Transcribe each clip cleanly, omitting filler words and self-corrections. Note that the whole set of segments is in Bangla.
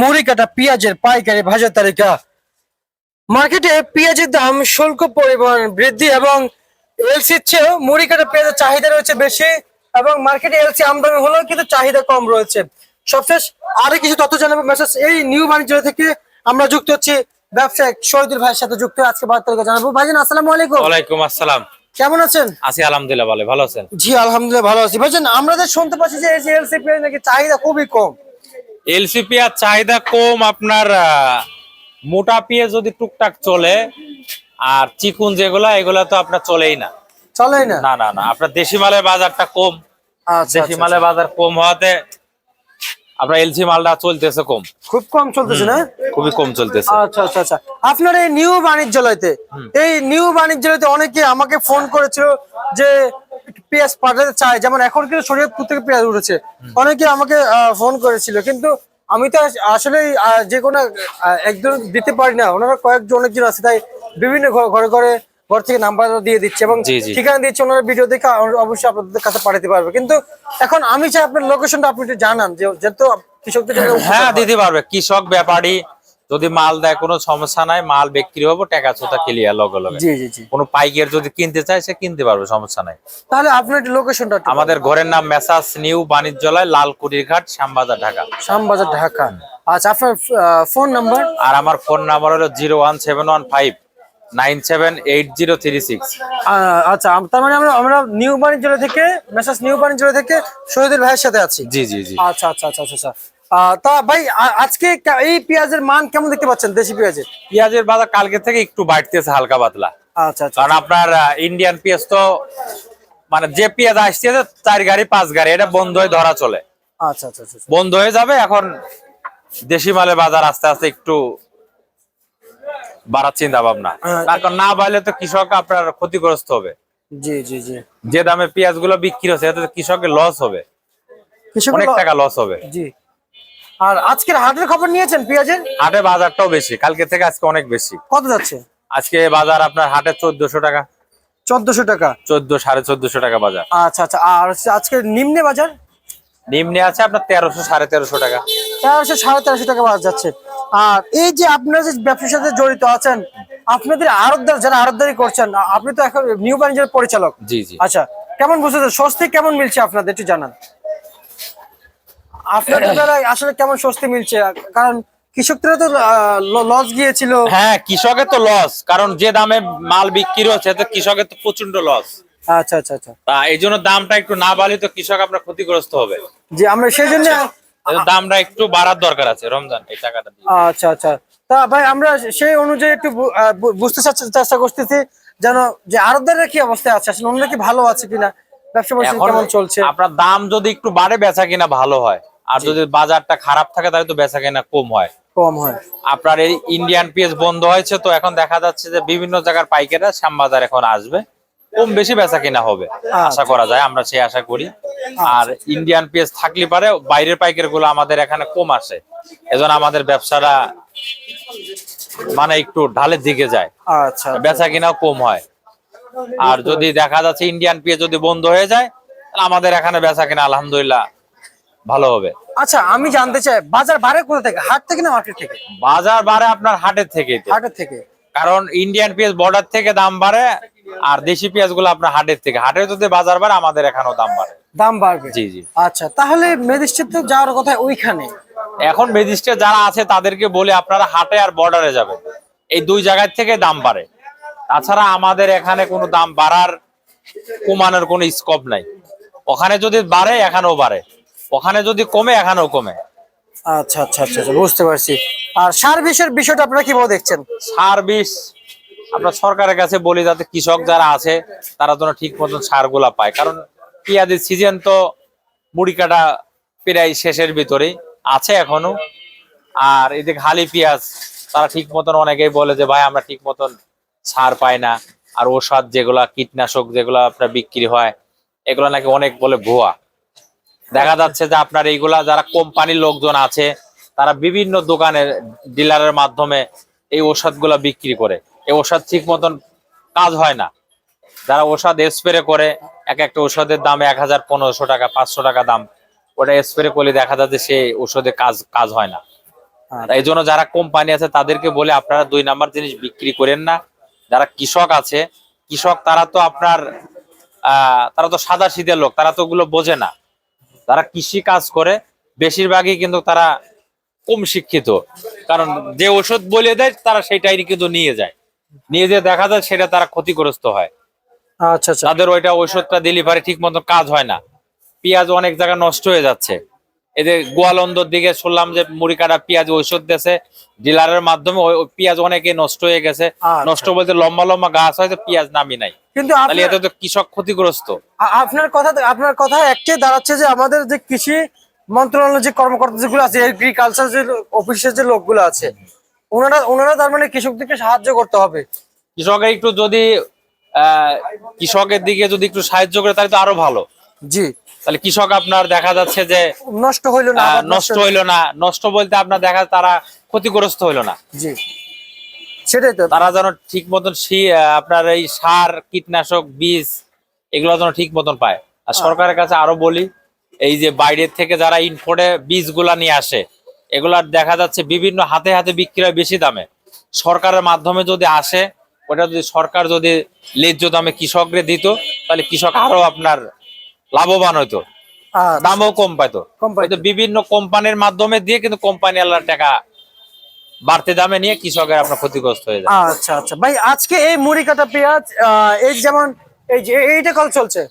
মুড়ি কাটা পেঁয়াজের পাইকারি ভাজার তালিকা। মার্কেটে পেঁয়াজের দাম শুল্ক পরিবহন বৃদ্ধি এবং এলসির চেয়েও মুড়ি কাটা পেঁয়াজের চাহিদা রয়েছে বেশি এবং মার্কেটে এলসি আমদানি হলেও কিন্তু চাহিদা কম রয়েছে। সবশেষ আরো কিছু তথ্য জানাবো মেসেজ এই নিউ বাণিজ্য থেকে আমরা যুক্ত হচ্ছি ব্যবসায়িক শহীদুল ভাইয়ের সাথে যুক্ত আজকে বার্তা জানাবো। ভাইজান আসসালামু আলাইকুম। ওয়ালাইকুম আসসালাম। কেমন আছেন? আছি আলহামদুলিল্লাহ, ভালো আছেন? জি আলহামদুলিল্লাহ ভালো আছি। ভাইজান আমরা যে শুনতে পাচ্ছি যে এই যে এলসি পেঁয়াজ নাকি চাহিদা খুবই কম। এলসি পেঁয়াজ চাহিদা কম, আপনার মোটা পেঁয়াজ যদি টুকটাক চলে, আর চিকুন যেগুলা এগুলা তো আপনার চলেই না। চলেই না? না না না, আপনার দেশি মালের বাজারটা কম। আচ্ছা, দেশি মালের বাজার কম হওয়াতে আপনার এলসি মালটা চলতেছে কম, খুব কম চলতেছে না? খুবই কম চলতেছে। আচ্ছা আচ্ছা আচ্ছা। আপনার এই নিউ বাণিজ্যালয়তে অনেকে আমাকে ফোন করেছিল যে পেঁয়াজ পাঠাতে চায়, যেমন এখন কিন্তু শরীয়তপুর থেকে পেঁয়াজ উঠেছে, অনেকে আমাকে ফোন করেছিল, কিন্তু আমি তো আসলে যে কোনো একজন দিতে পারি না, ওনারা অনেকজন আছে, তাই বিভিন্ন ঘর থেকে নাম্বার দিয়ে দিচ্ছে এবং ঠিকানা দিচ্ছে, ওনারা ভিডিও দেখে অবশ্যই আপনাদের কাছে পাঠাতে পারবে। কিন্তু এখন আমি চাই আপনার লোকেশনটা আপনি একটু জানান, যেহেতু কৃষকদের। হ্যাঁ দিতে পারবে, কৃষক ব্যাপারী যদি মাল দেয় কোনো সমস্যা নাই, মাল বিক্রি হবো, টাকা ছোটা ক্লিয়ার লগে লগে। জি জি জি। কোনো পাইকার যদি কিনতে চায় সে কিনতে পারবে, সমস্যা নাই। তাহলে আপনার লোকেশনটা? আমাদের ঘরের নাম মেসার্স নিউ বাণিজ্যালয়, লালকুড়ির ঘাট, শ্যামবাজার, ঢাকা। শ্যামবাজার, ঢাকা। আচ্ছা, আপনার ফোন নাম্বার? আর আমার ফোন নাম্বার হলো 01715978036। আচ্ছা, তার মানে আমরা নিউ বাণিজ্যালয় থেকে, মেসার্স নিউ বাণিজ্যালয় থেকে শহীদুল ভাইয়ের সাথে আছি। জি জি জি। আচ্ছা আচ্ছা আচ্ছা আচ্ছা। তা ভাই আজকে এই পেঁয়াজের মান কেমন দেখতে পাচ্ছেন? দেশি পেঁয়াজের বাজার কালকে থেকে একটু বাড়তেছে হালকা পাতলা। আচ্ছা আচ্ছা। কারণ আপনার ইন্ডিয়ান পেঁয়াজ তো মানে যে পেঁয়াজ আসছে 4 গাড়ি 5 গাড়ি এটা বন্ধ হয়ে ধরা চলে। আচ্ছা আচ্ছা আচ্ছা। বন্ধ হয়ে যাবে। এখন দেশি মালের বাজার আস্তে আস্তে একটু বাড়ার চিন্তা ভাবনা, কারণ না বাড়লে তো কৃষক আপনার ক্ষতিগ্রস্ত হবে। জি জি জি। যে দামে পেঁয়াজ গুলো বিক্রি হচ্ছে এতে কৃষকের লস হবে, অনেক টাকা লস হবে। জি। আর আজকের হাটের খবর নিয়েছেন পেঁয়াজের? হাটে বাজারটাও বেশি, কালকে থেকে আজকে অনেক বেশি। কত যাচ্ছে আজকে বাজার আপনার হাটে 1400 টাকা। 1400 টাকা? 1400 1450 টাকা বাজার। আচ্ছা আচ্ছা। আর আজকে নিম্নে বাজার? নিম্নে আছে আপনার 1300 1350 টাকা। 1300 1350 টাকা বাজার যাচ্ছে। আর এই যে আপনারা যে ব্যবসার সাথে জড়িত আছেন, আপনাদের আড়তদার যারা আড়তদারি করছেন, আপনি তো এখন নিউ বাণিজ্যের পরিচালক। জি জি। আচ্ছা, কেমন বুঝতেছেন? স্বস্তি কেমন মিলছে আপনাদের একটু জানান। আপনাদের দ্বারা আসলে কেমন স্বস্তি মিলছে? কারণ কৃষকরা তো লস গিয়েছিল। হ্যাঁ, কৃষকের তো লস, কারণ যে দামে মাল বিক্রি হচ্ছে তো কৃষকের তো প্রচন্ড লস। আচ্ছা আচ্ছা আচ্ছা। তা এই জন্য দামটা একটু না বাড়লে তো কৃষক আপনার ক্ষতিগ্রস্ত হবে। জি, আমরা সেই জন্য দামটা একটু বাড়ার দরকার আছে রমজান এই টাকাটা দিয়ে। আচ্ছা আচ্ছা। তা ভাই আমরা সেই অনুযায়ী একটু বুঝতে চেষ্টা করতেছি যেন যে আড়তদারের কি অবস্থায় আছে, আসলে ওনারা কি ভালো আছে কিনা, ব্যবসা বাণিজ্য কেমন চলছে। আপনার দাম যদি একটু বাড়ে বেচা কিনা ভালো হয়, আর যদি বাজারটা খারাপ থাকে তাহলে তো বেচা কিনা কম হয়। আপনার এই ইন্ডিয়ান পেঁয়াজ বন্ধ হয়েছে, তো এখন দেখা যাচ্ছে যে বিভিন্ন জায়গার পাইকাররা শ্যামবাজার এখন আসবে, কম বেশি বেচা কিনা হবে আশা করা যায়, আমরা সেই আশা করি। আর ইন্ডিয়ান পেঁয়াজ থাকলে পারে বাইরের পাইকার গুলো আমাদের এখানে কম আসে, এজন্য আমাদের ব্যবসাটা মানে একটু ঢালের দিকে যায়। আচ্ছা, বেচা কিনাও কম হয়। আর যদি দেখা যাচ্ছে ইন্ডিয়ান পেঁয়াজ যদি বন্ধ হয়ে যায়, আমাদের এখানে বেচা কিনা আলহামদুলিল্লাহ ভালো হবে। আচ্ছা, আমি জানতে চাই বাজার বাড়ে কোথা থেকে, হাট থেকে না মার্কেট থেকে? বাজার বাড়ে আপনার হাটের থেকে। হাটের থেকে? কারণ ইন্ডিয়ান পেঁয়াজ বর্ডার থেকে দাম বাড়ে, আর দেশি পেঁয়াজ গুলো আপনার হাটের থেকে। হাটে যদি বাজার বাড়ে আমাদের এখানেও দাম বাড়বে। জি জি। আচ্ছা, তাহলে ম্যাজিস্ট্রেট তো যাওয়ার কথা ওইখানে। এখন ম্যাজিস্ট্রেট যারা আছে তাদেরকে বলে আপনারা হাটে আর বর্ডারে যাবেন, এই দুই জায়গা থেকে দাম বাড়ে। তাছাড়া আমাদের এখানে কোনো দাম বাড়ার কমানোর কোনো স্কোপ নাই। ওখানে যদি বাড়ে এখানেও বাড়ে, ওখানে যদি কমে এখানেও কমে। আচ্ছা আচ্ছা আচ্ছা, বুঝতে পারছি। আর সার বিষের বিষয়টা আপনারা কিভাবে দেখছেন? সার বিষ আমরা সরকারের কাছে বলি যাতে কৃষক যারা আছে তারা যেন ঠিক মতন সার গুলা পায়, কারণ পেঁয়াজের সিজন তো মুড়ি কাটা প্রায় শেষের ভিতরে আছে এখনো। আর এদিকে হালি পেঁয়াজ তারা ঠিক মতন অনেকেই বলে যে ভাই আমরা ঠিক মতন সার পাই না, আর ওষুধ যেগুলা কীটনাশক যেগুলা আপনার বিক্রি হয় এগুলা নাকি অনেক বলে ভুয়া। দেখা যাচ্ছে যে আপনার এইগুলা যারা কোম্পানির লোকজন আছে তারা বিভিন্ন দোকানের ডিলারের মাধ্যমে এই ওষুধ গুলা বিক্রি করে, এই ওষুধ ঠিক মতন কাজ হয় না। যারা ওষুধ স্প্রে করে এক একটা ওষুধের দাম 1000 1500 টাকা 500 টাকা দাম, ওটা স্প্রে করলে দেখা যাচ্ছে সেই ওষুধে কাজ হয় না। এই জন্য যারা কোম্পানি আছে তাদেরকে বলে আপনারা 2 নাম্বার জিনিস বিক্রি করেন না। যারা কৃষক আছে, কৃষক তারা তো আপনার তারা তো সাদা সিধে লোক, তারা তো ওগুলো বোঝে না। যারা কৃষি কাজ করে বেশিরভাগই কিন্তু তারা কম শিক্ষিত, কারণ যে ওষুধ বলে দেয় তারা সেটাই কিন্তু নিয়ে যায়, নিয়ে যে দেখা যায় সেটা তারা ক্ষতিগ্রস্ত হয়। আচ্ছা আচ্ছা। তাদের ওইটা ওষুধটা ডেলিভারি ঠিক মতো কাজ হয় না। পেঁয়াজ অনেক জায়গায় নষ্ট হয়ে যাচ্ছে। এদের গোয়ালন্দর দিকে শুনলাম যে মুড়ি কাটা পেঁয়াজ ওষুধ দিয়েছে ডিলারের মাধ্যমে, ওই পেঁয়াজ অনেকে নষ্ট হয়ে গেছে। আচ্ছা। নষ্ট বলতে লম্বা লম্বা গাছ হয়তো পেঁয়াজ নামি নাই, কিন্তু তাহলে এতে তো কৃষক ক্ষতিগ্রস্ত। আপনার কথা একটাই দাঁড়াচ্ছে যে আমাদের যে কৃষি মন্ত্রণালয়ের যে কর্মকর্তা যেগুলো আছে, এগ্রিকালচার যে অফিসের যে লোকগুলো আছে, ওনারা তার মানে কৃষকদেরকে সাহায্য করতে হবে। কৃষকের একটু যদি কৃষকের দিকে যদি একটু সাহায্য করে তাহলে তো আরো ভালো। জি। তাহলে কৃষক আপনার দেখা যাচ্ছে যে নষ্ট হইলো না, আবার নষ্ট হইলো না, নষ্ট বলতে আপনার দেখা তারা ক্ষতিগ্রস্ত হইলো না। জি, সেটাই তো। তারা যেন ঠিক মতন আপনার এই সার কীটনাশক বীজ এগুলো যেন ঠিক মতন পায়। আর সরকারের কাছে আরো বলি, এই যে বাইরের থেকে যারা ইনপোর্টে বীজগুলা নিয়ে আসে, এগুলার দেখা যাচ্ছে বিভিন্ন হাতে হাতে বিক্রি হয় বেশি দামে। সরকারের মাধ্যমে যদি আসে, ওটা যদি সরকার যদি ন্যায্য দামে কৃষকরে দিত, তাহলে কৃষক আরো আপনার লাভবান হইতো, দামও কম পাইতো। হয়তো বিভিন্ন কোম্পানির মাধ্যমে দিয়ে কিন্তু কোম্পানি আল্লাহর টাকা বাড়তি দামে নিয়ে কৃষকের আপনার ক্ষতিগ্রস্ত হয়ে যায়। আচ্ছা আচ্ছা ভাই, আজকে এই মুড়ি কাটা পেঁয়াজ এই যেমন এই যে এইটা কল চলছে,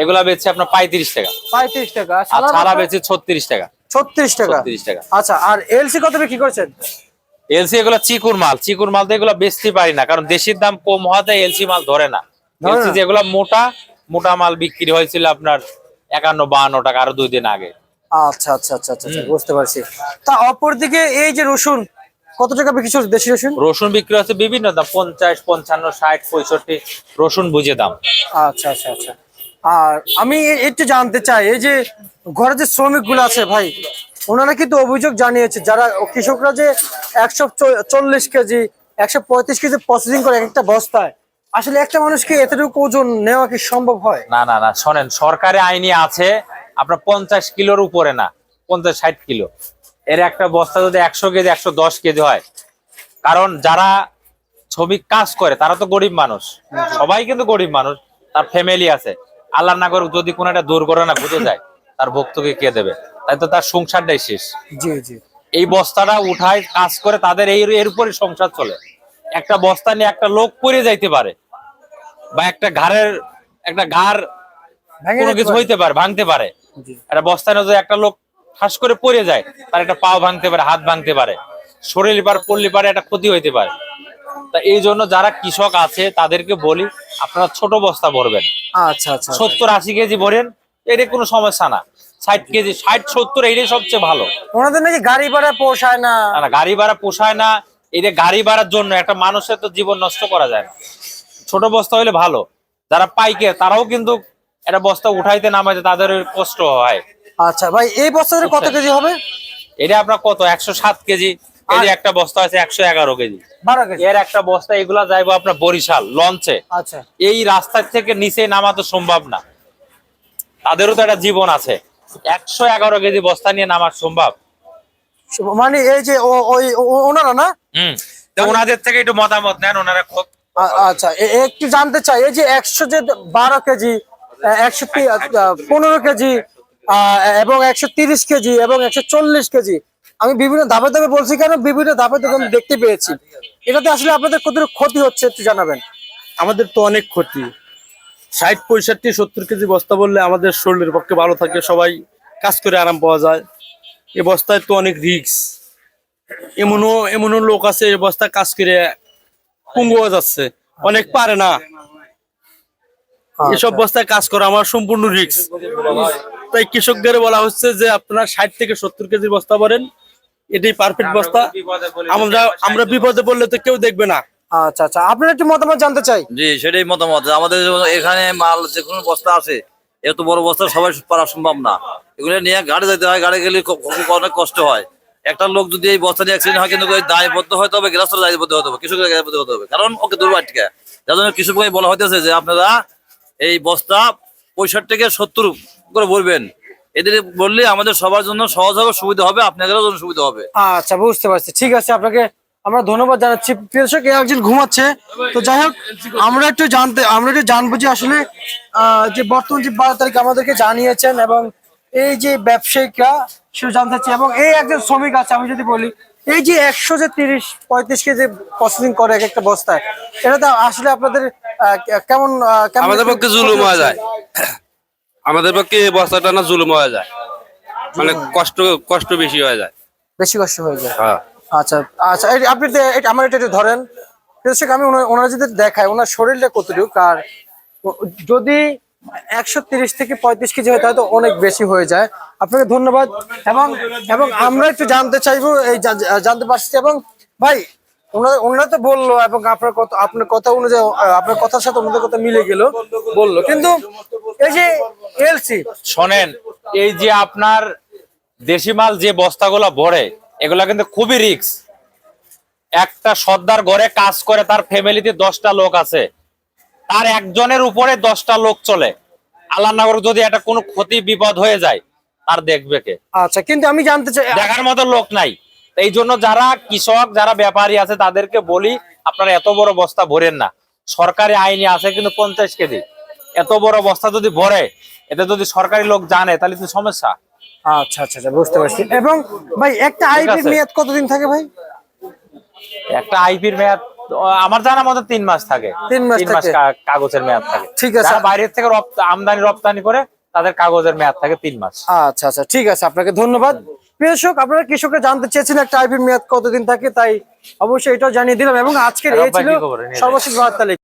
এগুলা বেচছে আপনার 35 টাকা। 35 টাকা। আর ছাড়া বেচছে 36 টাকা। 36 টাকা। 36 টাকা। আচ্ছা, আর এলসি কত বিক্রি করছেন? এলসি এগুলা চিকুর মাল, চিকুর মাল তো এগুলা বেচতে পারি না, কারণ দেশির দাম কম হওয়াতে এলসি মাল ধরে না। এলসি যেগুলা মোটা মোটা মাল বিক্রি হয়েছিল আপনার 51-52 টাকা আরো 2 দিন আগে। আচ্ছা আচ্ছা আচ্ছা আচ্ছা, বুঝতে পারছি। তা অপরদিকে এই যে রসুন কত টাকা বিক্রি করছে? দেশি রসুন রসুন বিক্রি হচ্ছে বিভিন্ন দাম, 50, 55, 60, 65 রসুন বুঝে দাম। আচ্ছা আচ্ছা আচ্ছা। আর আমি একটু জানতে চাই, এই যে ঘরে যে শ্রমিক গুলো আছে ভাই, ওনারা কিন্তু অভিযোগ জানিয়েছে যারা কৃষকরা যে 140 কেজি 135 কেজি প্রসেসিং করে একটা বস্তায়, আসলে একটা মানুষকে এতটুকু ওজন নেওয়া কি সম্ভব হয়? না না না, শোনেন, সরকারি আইনি আছে আপনার 50 কিলোর উপরে না, 50-60 কিলো এর একটা বস্তা যদি 100 কেজি 110 কেজি হয়। কারণ যারা শ্রমিক কাজ করে তারা তো গরিব মানুষ, সবাই কিন্তু গরিব মানুষ, তার ফ্যামিলি আছে। আল্লাহ না করুক যদি কোনো একটা দুর্ঘটনা ঘটে যায়, তার ভক্তকে কে দেবে? তাই তো তার সংসারটাই শেষ। জি জি। এই বস্তাটা উঠায় কাজ করে তাদের এর উপরে সংসার চলে। একটা বস্তা নিয়ে একটা লোক পড়ে যাইতে পারে, বা একটা ঘাড় কোনো কিছু হইতে পারে, ভাঙতে পারে। একটা বস্তা নিয়ে যদি একটা লোক ঠাস করে পড়ে যায়, তার একটা পাও ভাঙতে পারে, হাত ভাঙতে পারে, শরীর পড়লে পারে, একটা ক্ষতি হইতে পারে। তা এই জন্য যারা কৃষক আছে তাদেরকে বলি, আপনারা ছোট বস্তা ভরবেন। আচ্ছা আচ্ছা। 70-80 কেজি ভরেন, এটা কোনো সমস্যা না। 60 কেজি 60-70 এইটাই সবচেয়ে ভালো। ওনাদের নাকি গাড়ি ভাড়া পোষায় না। না, গাড়ি ভাড়া পোষায় না। এটা গাড়ি ভাড়ার জন্য একটা মানুষের তো জীবন নষ্ট করা যায় না। ছোট বস্তা হলে ভালো। যারা পাইকে তারাও কিন্তু একটা বস্তা উঠাইতে নামাইতে তাদের কষ্ট হয়। আচ্ছা ভাই, এই বস্তাটা কত কেজি হবে? এটা আপনার কত 107 কেজি। এই যে একটা বস্তা আছে 111 কেজি। 12 কেজি এর একটা বস্তা এগুলা যাইবো আপনার বরিশাল লঞ্চে। আচ্ছা। এই রাস্তার থেকে নিচে নামা তো সম্ভব না, তাদেরও তো একটা জীবন আছে। 111 কেজি বস্তা নিয়ে নামা সম্ভব? মানে এই যে ওনারা না, তো ওনাদের থেকে একটু মতামত নেন, ওনারা খুব। আচ্ছা, একটু জানতে চাই, এই যে 112 কেজি 115 কেজি এবং 130 কেজি এবং 140 কেজি, আমি বিভিন্ন ধাপে ধাপে বলছি কেন, বিভিন্ন ধাপে ধাপে আমি দেখতে পেয়েছি। এটাতে আসলে আপনাদের কতটুকু ক্ষতি হচ্ছে একটু জানাবেন। আমাদের তো অনেক ক্ষতি। 60, 65, 70 কেজি বস্তা বললে আমাদের শরীরের পক্ষে ভালো থাকে, সবাই কাজ করে আরাম পাওয়া যায়। এই বস্তায় তো অনেক রিস্ক। এমনও লোক আছে এই বস্তা কাজ করে পঙ্গু হয়ে যাচ্ছে, অনেক পারে না। এসব বস্তায় কাজ করা আমার সম্পূর্ণ রিস্ক। তাই কৃষকদের বলা হচ্ছে যে আপনারা 60 থেকে 70 কেজির বস্তা ভরেন, এটাই পারফেক্ট বস্তা। আমরা বিপদে পড়লে তো কেউ দেখবে না। আচ্ছা আচ্ছা, আপনার একটু মতামত জানতে চাই। জি, সেটাই মতামত। আমাদের এখানে মাল যে কোনো বস্তা আছে, এত বড় বস্তা সবাই পারা সম্ভব না। এগুলো নিয়ে গাড়ি যেতে হয়, গাড়ি গেলে অনেক কষ্ট হয়। একটা লোক যদি এই বস্তা নিয়ে অ্যাক্সিডেন্ট হয়, কিন্তু দায়বদ্ধ হতে হবে, গৃহস্থর দায়বদ্ধ হতে হবে, কৃষকের দায়বদ্ধ হতে হবে, কারণ ওকে দুর্বাটিকা। যার জন্য কৃষক বলা হইতেছে যে আপনারা এই বস্তা 65 থেকে 70 করে ভরবেন, এদের বললে আমাদের সবার জন্য সহজ হবে, সুবিধা হবে, আপনাদেরও জন্য সুবিধা হবে। আচ্ছা, বুঝতে পারছি। ঠিক আছে, আপনাকে আমরা ধন্যবাদ জানাচ্ছি। প্রিয় দর্শক, এই একজন ঘুমাচ্ছে। তো যাই হোক, আমরা একটু জানবো যে আসলে যে বর্তমান যে 12 তারিখ আমাদেরকে জানিয়েছেন, এবং এই যে ব্যবসায়িকরা সেটা জানতে চাচ্ছি, এবং এই একজন শ্রমিক আছে। আমি যদি বলি, এই যে 130-35 কেজি প্রসেসিং করে এক একটা বস্তায়, এটা তো আসলে আপনাদের কেমন আমাদের পক্ষে জুলুম হয়ে যায়, আমাদের পক্ষে এই বস্তাটা না জুলুম হয়ে যায়, মানে কষ্ট বেশি হয়ে যায়। বেশি কষ্ট হয়ে যায়। হ্যাঁ, আচ্ছা আচ্ছা, আপনি আমার এটা একটু ধরেন। দর্শক, আমি ওনারা যদি দেখায় ওনার শরীরটা কতটুকু, আর যদি 130 থেকে 35 কেজি হয় তাহলে তো অনেক বেশি হয়ে যায়। আপনাকে ধন্যবাদ। এবং এবং আমরা একটু জানতে চাইবো, এই জানতে পারছি। এবং ভাই, ওনারা তো বললো, এবং আপনার কথা অনুযায়ী আপনার কথার সাথে ওনাদের কথা মিলে গেল বললো, কিন্তু এই যে এলসি, শোনেন, এই যে আপনার দেশি মাল যে বস্তাগুলো ভরে, এগুলা কিন্তু খুবই রিস্ক। একটা সর্দার ঘরে কাজ করে, তার ফ্যামিলিতে 10টা লোক আছে, তার একজনের উপরে 10টা লোক চলে। আল্লাহ না করুক যদি একটা কোনো ক্ষতি বিপদ হয়ে যায়, তার দেখবে কে? আচ্ছা, কিন্তু আমি জানতে চাই, দেখার মতো লোক নাই। এই জন্য যারা কৃষক, যারা ব্যাপারী আছে, তাদেরকে বলি আপনারা এত বড় বস্তা ভরেন না। সরকারি আইনে আছে কিন্তু 50 কেজি। এত বড় বস্তা যদি ভরে, এতে যদি সরকারি লোক জানে তাহলে তো সমস্যা। আচ্ছা আচ্ছা আচ্ছা, বুঝতে পারছি। এবং ভাই, একটা আইপির আছে। মেয়াদ কতদিন থাকে ভাই? একটা আইপির মেয়াদ আমার জানা মতো 3 মাস থাকে। 3 মাস থাকে। কাগজের মেয়াদ থাকে। ঠিক আছে। যারা বাইরের থেকে আমদানি রপ্তানি করে, তাদের কাগজের মেয়াদ থাকে 3 মাস। আচ্ছা আচ্ছা, ঠিক আছে, আপনাকে ধন্যবাদ। প্রিয় দর্শক, আপনারা কৃষকরা জানতে চেয়েছেন একটা আইপির মেয়াদ কতদিন থাকে, তাই অবশ্যই এটাও জানিয়ে দিলাম। এবং আজকের এই ছিল কি খবর? সর্বশেষ বার্তা।